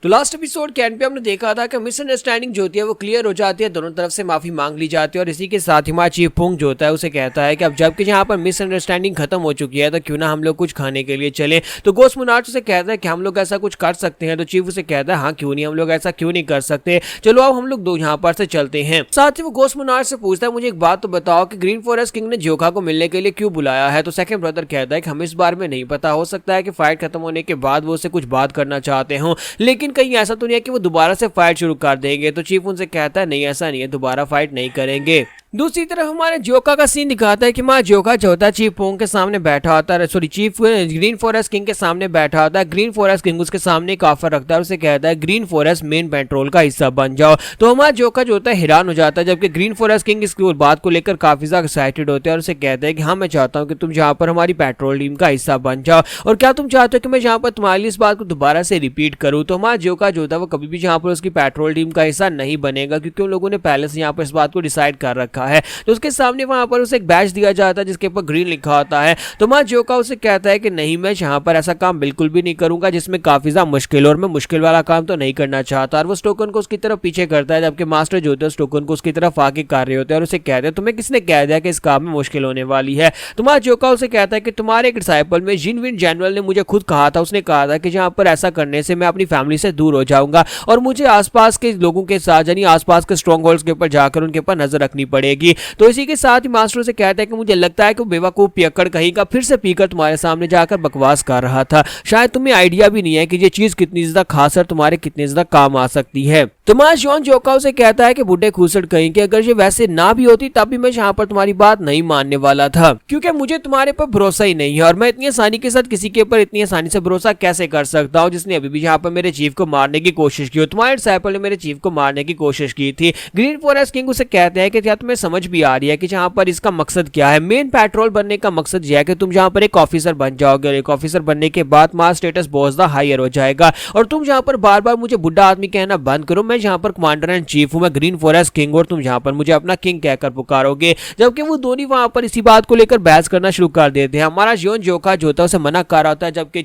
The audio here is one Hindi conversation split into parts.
तो लास्ट एपिसोड के एंड पे हमने देखा था कि मिसअंडरस्टैंडिंग जो होती है वो क्लियर हो जाती है, दोनों तरफ से माफी मांग ली जाती है और इसी के साथ ही हमारा चीफ पुंग जो होता है उसे कहता है कि अब जबकि यहाँ पर मिसअंडरस्टैंडिंग खत्म हो चुकी है तो क्यों ना हम लोग कुछ खाने के लिए चले। तो गोस्ट मोनार्च उसे कहता है कि हम लोग ऐसा कुछ कर सकते हैं। तो चीफ उसे कहता है हाँ क्यों नहीं, हम लोग ऐसा क्यों नहीं कर सकते, चलो अब हम लोग दो यहाँ पर से चलते हैं। साथ ही वो गोस्ट मोनार्च से पूछता है मुझे एक बात तो बताओ कि ग्रीन फॉरेस्ट किंग ने जोका को मिलने के लिए क्यों बुलाया है। तो सेकंड ब्रदर कहता है कि हमें इस बारे में नहीं पता, हो सकता है कि फाइट खत्म होने के बाद वो उससे कुछ बात करना चाहते हो, लेकिन कहीं ऐसा तो नहीं है कि वो दोबारा से फाइट शुरू कर देंगे। तो चीफ उनसे कहता है नहीं ऐसा नहीं है, दोबारा फाइट नहीं करेंगे। दूसरी तरफ हमारे जोका का सीन दिखाता है कि माँ जोका जो होता है चीफ पोंग के सामने बैठा होता है, sorry chief green forest king के सामने बैठा होता है। ग्रीन फॉरेस्ट किंग उसके सामने एक ऑफर रखता है, उसे कहता है ग्रीन फॉरेस्ट मेन पेट्रोल का हिस्सा बन जाओ। तो हमारा जोका जो होता है हैरान हो जाता है, जबकि ग्रीन फॉरेस्ट किंग इस बात को लेकर काफी ज्यादा एक्साइटेड होते हैं और उसे कहते हैं कि हाँ मैं चाहता हूँ कि तुम यहाँ पर हमारी पेट्रोल टीम का हिस्सा बन जाओ, और क्या तुम चाहते हो कि मैं यहाँ पर तुम्हारे लिए इस बात को दोबारा से रिपीट करूँ। तो हमारा जोका जो होता है वो कभी भी यहाँ पर उसकी पेट्रोल टीम का हिस्सा नहीं बनेगा, क्योंकि उन लोगों ने पहले से यहाँ पर इस बात को डिसाइड कर रखा है। तो उसके सामने वहां पर उसे एक बैच दिया जाता है जिसके ऊपर ग्रीन लिखा होता है। तो मां जोका उसे कहता है कि नहीं मैं यहाँ पर ऐसा काम बिल्कुल भी नहीं करूंगा जिसमें काफी ज्यादा मुश्किल, और मैं मुश्किल वाला काम तो नहीं करना चाहता। और वो टोकन को उसकी तरफ पीछे करता है, जबकि मास्टर जो होते हैं उस टोकन को उसकी तरफ आगे कर रहे होते हैं और उसे कहते हैं तुम्हें किसने कह दिया कि इस काम में मुश्किल होने वाली है। तो मां जोका उसे कहता है कि तुम्हारे एक डिसाइपल में जिनविन जनरल ने मुझे खुद कहा था, उसने कहा था कि जहां पर ऐसा करने से मैं अपनी फैमिली से दूर हो जाऊंगा और मुझे आसपास के लोगों के साथ यानी आसपास के स्ट्रॉन्ग होल्ड्स के ऊपर जाकर उनके ऊपर नजर रखनी पड़ेगी। तो इसी के साथ ही मास्टर से कहता है कि मुझे लगता है कि बेवकूफ पियक्कड़ कहीं का फिर से पीकर तुम्हारे सामने जाकर बकवास कर रहा था, शायद तुम्हें आइडिया भी नहीं है कि ये चीज कितनी ज्यादा खास और तुम्हारे कितने ज्यादा काम आ सकती है। तो मां जॉन जोका उसे कहता है कि बुढ़े खूसट कहीं के अगर ये वैसे ना भी होती तब भी मैं यहाँ पर तुम्हारी बात नहीं मानने वाला था, क्योंकि मुझे तुम्हारे पर भरोसा ही नहीं है और मैं इतनी आसानी के साथ किसी के ऊपर इतनी आसानी से भरोसा कैसे कर सकता हूँ जिसने अभी भी यहाँ पर मेरे चीफ को मारने की कोशिश की हो। तुम्हारे डिसाइपल ने मेरे चीफ को मारने की कोशिश की थी। ग्रीन फॉरेस्ट किंग उसे कहते हैं कि क्या तुम्हें समझ भी आ रही है कि यहाँ पर इसका मकसद क्या है। मेन पेट्रोल बनने का मकसद यह है कि तुम यहाँ पर एक ऑफिसर बन जाओगे और एक ऑफिसर बनने के बाद तुम्हारा स्टेटस बहुत ज्यादा हायर हो जाएगा और तुम यहाँ पर बार बार मुझे बुढ़ा आदमी कहना बंद करो। मैं यहाँ पर कमांडर एंड चीफ हूँ, मैं ग्रीन फॉरेस्ट किंग, और तुम यहाँ पर मुझे अपना किंग कहकर पुकारोगे। जबकि वो दोनों वहां पर इसी बात को लेकर बहस करना शुरू कर देते हैं। हमारा जॉन जोका जो होता है उसे मना कर रहा होता है, जबकि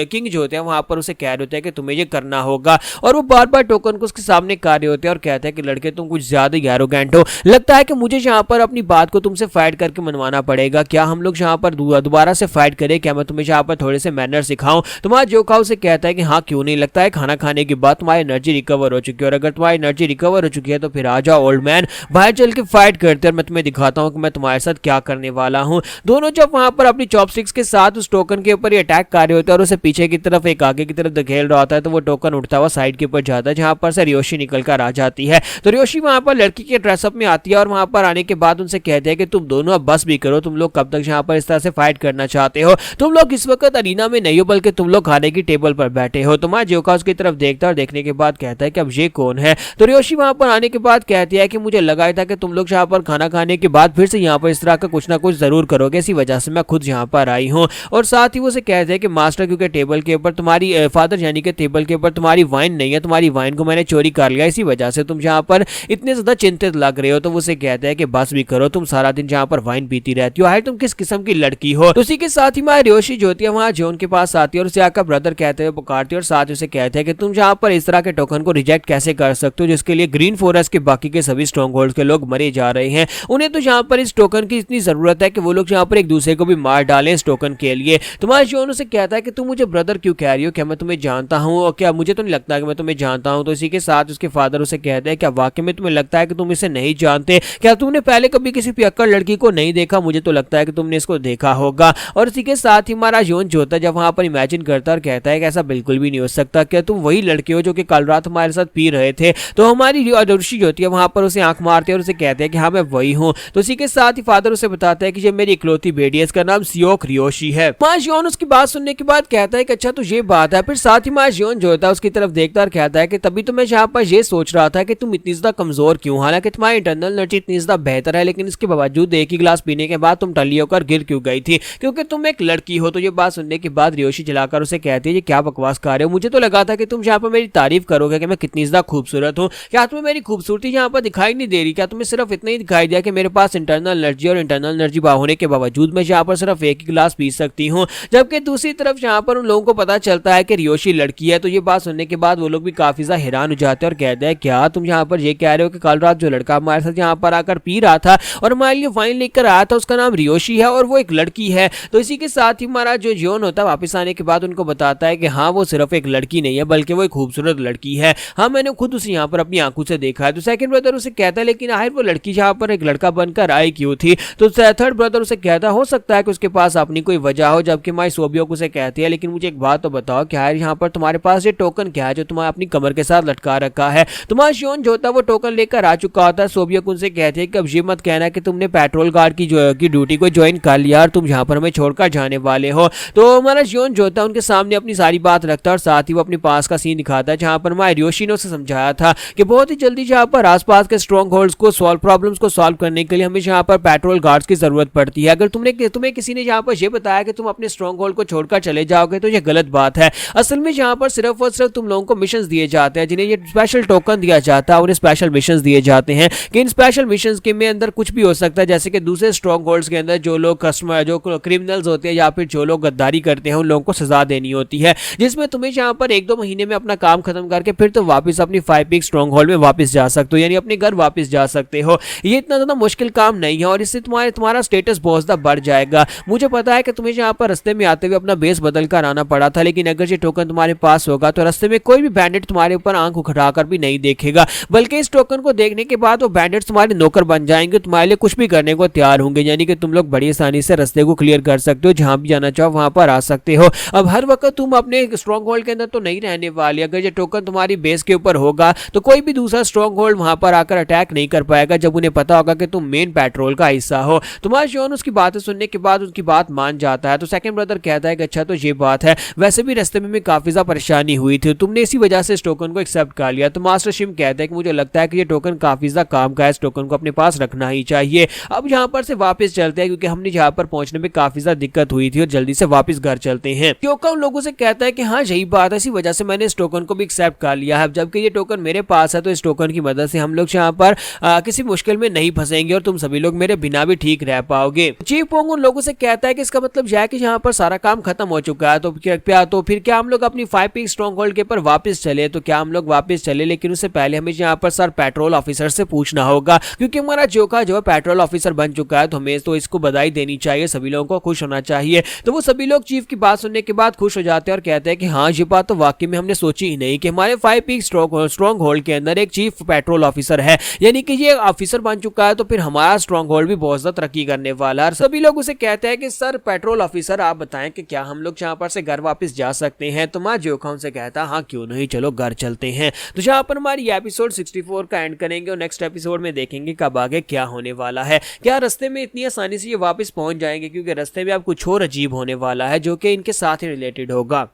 किंग जो होते हैं वहां पर उसे कह रहे होते हैं कि तुम्हें ये करना होगा, और वो बार बार टोकन को उसके सामने कर रहे होते हैं और कहते हैं कि लड़के तुम कुछ ज्यादा ही एरोगेंट हो, लगता है कि मुझे यहाँ पर अपनी बात को तुमसे फाइट करके मनवाना पड़ेगा। क्या हम लोग यहाँ पर दोबारा से फाइट करें, क्या मैं तुम्हें यहाँ पर थोड़े से मैनर सिखाऊं। तुम्हारा जोका उसे कहता है कि हाँ क्यों नहीं, लगता है खाना खाने के बाद तुम्हारी एनर्जी रिकवर हो चुकी है, और अगर तुम्हारी एनर्जी रिकवर हो चुकी है तो फिर आ जाओ ओल्ड मैन, बाहर चल के फाइट करते हैं और मैं तुम्हें दिखाता हूँ कि मैं तुम्हारे साथ क्या करने वाला हूँ। दोनों जब वहां पर अपनी चॉपस्टिक्स के साथ उस टोकन के ऊपर अटैक कर रहे होते हैं और उसे पीछे की तरफ एक आगे की तरफ धकेल रहा होता है, तो वो टोकन उठता हुआ साइड के ऊपर जाता है जहां पर से रियोशी निकल कर आ जाती है। तो रियोशी वहां पर लड़की के ड्रेसअप में आती है और वहां पर आने के बाद उनसे कहते हैं कि तुम दोनों अब बस भी करो, तुम लोग कब तक यहाँ पर इस तरह से फाइट करना चाहते हो, तुम लोग इस वक्त अरीना में नहीं हो बल्कि तुम लोग खाने की टेबल पर बैठे हो। तो मां जोका उसकी तरफ देखता है और देखने के बाद कहता है कि अब ये कौन है। तो रियोशी वहां पर आने के बाद कहती है कि मुझे लगा था कि तुम लोग यहाँ पर खाना खाने के बाद फिर से यहाँ पर इस तरह का कुछ ना कुछ जरूर करोगे, इसी वजह से मैं खुद यहाँ पर आई हूँ। और साथ ही वो से कहते हैं कि मास्टर क्योंकि टेबल के ऊपर तुम्हारी फादर यानी कि टेबल के ऊपर तुम्हारी वाइन नहीं है, तुम्हारी वाइन को मैंने चोरी कर लिया, इसी वजह से तुम यहाँ पर इतने ज्यादा चिंतित लग रहे हो। तो वो से कहते हैं कि बस भी करो, तुम सारा दिन यहाँ पर वाइन पीती रहती हो, हाय तुम किस किस्म की लड़की हो। तो उसी के साथ ही मां रियोशी जो होती है वहां जॉन के पास आती है और उसे आकर ब्रदर कहते हुए पुकारती है और साथ उसे कहते हैं कि तुम यहाँ पर इस तरह के टोकन को रिजेक्ट कैसे कर सकते हो जिसके लिए ग्रीन फॉरेस्ट के बाकी के सभी स्ट्रॉन्ग होल्ड के लोग मरे जा रहे हैं। उन्हें तो यहाँ पर इस टोकन की इतनी जरूरत है कि वो लोग यहाँ पर एक दूसरे को भी मार डालें इस टोकन के लिए। तुम्हारा जॉन उसे कहता है कि तुम मुझे ब्रदर क्यों कह रही हो, क्या मैं तुम्हें जानता हूँ और क्या मुझे तो नहीं लगता कि मैं तुम्हें जानता हूँ। तो इसी के साथ उसके फादर उसे कहते हैं क्या वाकई में तुम्हें लगता है कि तुम इसे नहीं जानते, क्या तुमने पहले कभी किसी पियक्कड़ लड़की को नहीं देखा, मुझे तो लगता है कि तुमने इसको देखा होगा। और इसी के साथ ही हमारा जॉन जो होता है जब वहां पर इमेजिन करता है और कहता है कि ऐसा बिल्कुल भी नहीं हो सकता, क्या तुम वही लड़के हो जो कि कल रात हमारे साथ पी रहे थे। तो हमारी ऋषि जो होती है वहां पर उसे आंख मारते हैं और उसे कहते हैं कि हाँ मैं वही हूँ। तो इसी के साथ ही फादर उसे बताता है कि ये मेरी इकलौती बेटी है, इसका नाम सियोक रियोशी है। मां जॉन उसकी बात सुनने के बाद कहता है कि अच्छा तो ये बात है। फिर साथ ही मां जॉन जो होता है उसकी तरफ देखता और कहता है कि तभी तो मैं यहाँ पर ये सोच रहा था कि तुम इतनी ज्यादा कमजोर क्यों, हालांकि तुम्हारी इंटरनल एनर्जी कितनी ज्यादा बेहतर है, लेकिन इसके बावजूद एक ही गिलास पीने के बाद तुम टल्ली होकर गिर क्यों गई थी, क्योंकि तुम एक लड़की हो। तो ये बात सुनने के बाद रियोशी जलाकर उसे कहती है, ये क्या बकवास कर रहे हो, मुझे तो लगा था कि तुम यहाँ पर मेरी तारीफ करोगे कि मैं कितनी ज्यादा खूबसूरत हूँ। क्या तुम्हें मेरी खूबसूरती यहाँ पर दिखाई नहीं दे रही? क्या तुम्हें सिर्फ इतना ही दिखाई दिया कि मेरे पास इंटरनल एनर्जी और इंटरनल एनर्जी होने के बावजूद मैं यहाँ पर सिर्फ एक ही गिलास पी सकती हूँ? जबकि दूसरी तरफ यहाँ पर उन लोगों को पता चलता है कि रियोशी लड़की है। तो ये बात सुनने के बाद वो लोग भी काफी ज्यादा हैरान हो जाते हैं और कहते हैं, क्या तुम यहाँ पर ये कह रहे हो कि कल रात जो लड़का हमारे साथ यहाँ पर आकर पी रहा था और हमारे लिए वाइन लेकर आया था, उसका नाम रियोशी है और वो एक लड़की है? तो इसी के साथ ही हमारा जो जियोन होता है वापस आने के बाद उनको बताता है कि हाँ, वो सिर्फ एक लड़की नहीं है बल्कि वो एक खूबसूरत लड़की है। हाँ, मैंने खुद उसे यहाँ पर अपनी आंखों से देखा है। तो सेकंड ब्रदर उसे कहता है, लेकिन आखिर वो लड़की यहाँ पर एक लड़का बनकर आई क्यों थी? तो थर्ड ब्रदर उसे कहता है, हो सकता है कि उसके पास अपनी कोई वजह हो। जबकि माई सोबियोक उसे कहती है, लेकिन मुझे एक बात तो बताओ, क्या है यहाँ पर तुम्हारे पास ये टोकन क्या है जो तुम्हारे अपनी कमर के साथ लटका रखा है? तुम्हारा जियोन जो होता है वो टोकन लेकर आ चुका होता है। सोबियोक उनसे कहती है कि अब ये मत कहना कि तुमने पेट्रोल गार्ड की ड्यूटी को ज्वाइन कर लिया और तुम यहाँ पर हमें छोड़कर जाने वाले हो। तो हमारा जियोन जो होता है उनके सामने अपनी सारी बात रखता है और साथ ही वो अपने पास का सीन दिखाता है जहाँ पर हमारे रियोशी ने उसे समझाया था कि बहुत ही जल्दी यहाँ पर आसपास के स्ट्रॉन्ग होल्ड्स को प्रॉब्लम्स को सॉल्व करने के लिए हमें यहाँ पर पेट्रोल गार्ड्स की जरूरत पड़ती है। अगर तुम्हें किसी ने यहाँ पर यह बताया कि तुम अपने स्ट्रॉन्ग होल्ड को छोड़कर चले जाओगे तो यह गलत बात है। असल में यहाँ पर सिर्फ और सिर्फ तुम लोगों को मिशंस दिए जाते हैं, जिन्हें ये स्पेशल टोकन दिया जाता है, उन्हें स्पेशल मिशंस दिए जाते हैं कि इन स्पेशल मिशंस के में अंदर कुछ भी हो सकता है, जैसे कि दूसरे स्ट्रॉन्ग होल्ड्स के अंदर जो लोग जो क्रिमिनल्स होते हैं या फिर जो लोग गद्दारी करते हैं उन लोगों को सजा देनी होती है, जिसमें तुम्हें यहाँ पर 1-2 महीने में अपना काम खत्म करके फिर तो वापस अपनी 5 पीक स्ट्रॉन्ग होल्ड में वापस जा सकते हो, यानी अपने घर वापस जा सकते हो। ये इतना ज्यादा मुश्किल काम नहीं है और इससे तुम्हारा स्टेटस बहुत ज्यादा बढ़ जाएगा। मुझे पता है कि तुम्हें यहाँ पर रास्ते में आते हुए अपना बेस बदल कर आना पड़ा था, लेकिन अगर ये टोकन तुम्हारे पास होगा तो रास्ते में कोई भी बैंडिट तुम्हारे ऊपर आंख उठाकर भी नहीं देखेगा, बल्कि इस टोकन को देखने के बाद वो बैंडिट्स तुम्हारे नौकर बन जाएंगे, तुम्हारे लिए कुछ भी करने को तैयार होंगे, यानी कि तुम लोग बड़ी आसानी से रास्ते को क्लियर कर सकते हो, जहां भी जाना चाहो वहां पर आ सकते हो। अब हर वक्त तुम अपने स्ट्रॉन्ग होल्ड के अंदर तो नहीं रहने वाले। अगर ये टोकन तुम्हारी बेस के ऊपर होगा तो कोई भी दूसरा स्ट्रॉन्ग होल्ड वहां पर आकर अटैक नहीं कर पाएगा, जब उन्हें पता होगा कि तुम मेन पेट्रोल का हिस्सा हो। तुम्हारा जियोन उसकी बातें सुनने के बाद उनकी बात मान जाता है। तो सेकंड ब्रदर कहता है कि अच्छा तो ये बात है, वैसे भी रास्ते में काफी ज्यादा परेशानी हुई थी, तुमने इसी वजह से इस टोकन को एक्सेप्ट कर लिया। तो मास्टर शिम कहता है कि मुझे लगता है कि ये टोकन काफी ज्यादा काम का है, इस टोकन को अपने पास रखना ही चाहिए। अब यहाँ पर से वापस चलते हैं क्योंकि हमने यहाँ पर पहुंचने में काफी ज्यादा दिक्कत हुई थी और जल्दी से वापस घर चलते हैं। क्योंकि उन लोगों से कहता है कि हाँ यही बात है, इसी वजह से मैंने इस टोकन को भी एक्सेप्ट कर लिया है। जबकि ये टोकन मेरे पास है तो इस टोकन की मदद से हम लोग यहाँ पर किसी मुश्किल में नहीं फंसेंगे और तुम सभी लोग मेरे बिना भी ठीक रह पाओगे। चीफ पोंग उन लोगों से कहता है कि इसका मतलब यह है कि यहाँ पर सारा काम खत्म हो चुका है, तो फिर क्या हम लोग अपनी 5 पीक स्ट्रॉन्ग होल्ड के ऊपर वापस चले? तो क्या हम लोग वापस चले, लेकिन उससे पहले हमें यहाँ पर सर पेट्रोल ऑफिसर से पूछना होगा, क्योंकि हमारा जोका जो है पेट्रोल ऑफिसर बन चुका है, तो हमें तो इसको बधाई देनी चाहिए, सभी लोगों को खुश होना चाहिए। तो वो सभी लोग चीफ की बात सुनने के बाद खुश हो जाते हैं और कहते हैं कि हाँ ये बात तो वाकई में हमने सोची ही नहीं कि हमारे 5 पीक स्ट्रॉन्ग होल्ड के अंदर एक चीफ पेट्रोल ऑफिसर है, यानी कि ये ऑफिसर बन चुका है, तो फिर हमारा स्ट्रॉन्ग होल्ड भी बहुत ज्यादा तरक्की करने वाला है। सभी लोग उसे कहते हैं कि सर पेट्रोल ऑफिसर आप बताएं कि क्या हम लोग यहाँ पर से घर वापस जा सकते हैं? तो माँ जोखा उनसे कहता है हाँ क्यों नहीं, चलो घर चलते हैं। तो यहाँ पर हमारी एपिसोड 64 का एंड करेंगे और नेक्स्ट एपिसोड में देखेंगे कब आगे क्या होने वाला है। क्या रास्ते में इतनी आसानी से ये वापस पहुंच जाएंगे, क्योंकि रास्ते में अब कुछ और अजीब होने वाला है जो कि इनके साथ ही रिलेटेड होगा।